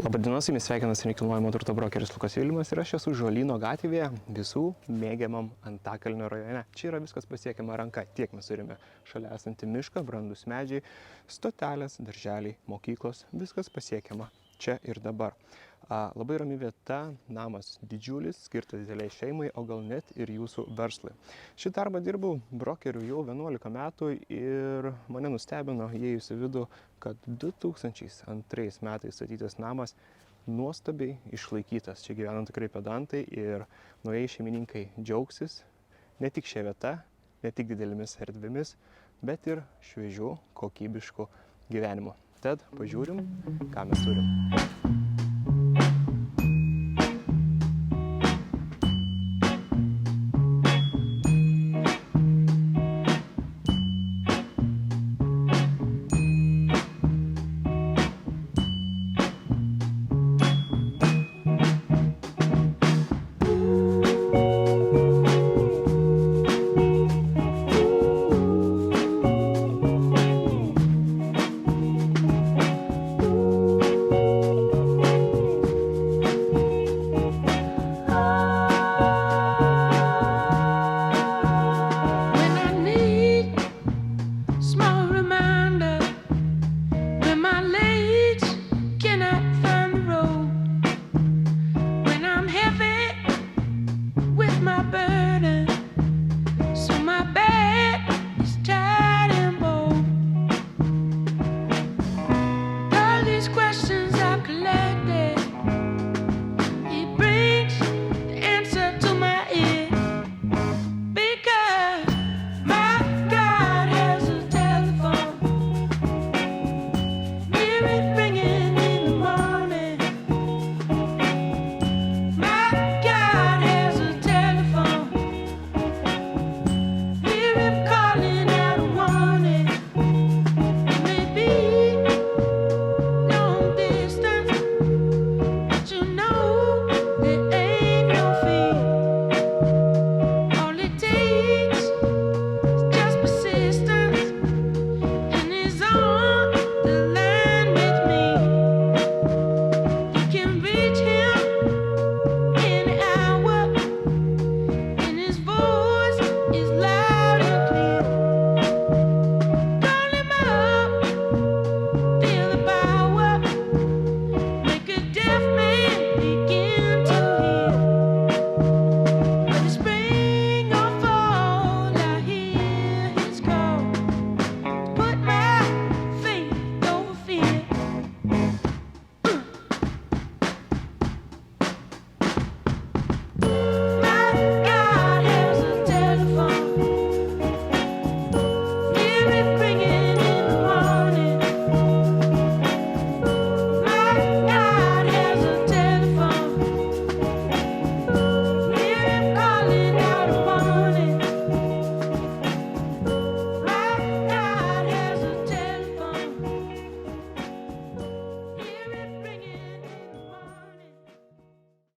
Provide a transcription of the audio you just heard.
Labadiena, su jumis sveikinasi nekilnojamo turto brokeris Lukas Vilimas ir aš esu Žolyno gatvėje, visų mėgiamam Antakalnio rajone. Čia yra viskas pasiekiama ranka, tiek mes turime šalia esantį mišką, brandus medžiai, stotelės, darželiai, mokyklos, viskas pasiekiama čia ir dabar. Labai rami vieta, namas didžiulis, skirtas dideliai šeimai, o gal net ir jūsų verslui. Šį darbą dirbau brokeriu jau 11 metų ir mane nustebino įėjus į vidų, kad 2002 metais statytas namas nuostabiai išlaikytas. Čia gyvena tikrai pedantai ir naujai šeimininkai džiaugsis ne tik šia vieta, ne tik didelėmis erdvėmis, bet ir šviežiu, kokybišku gyvenimu. Tad pažiūrim, ką mes turim.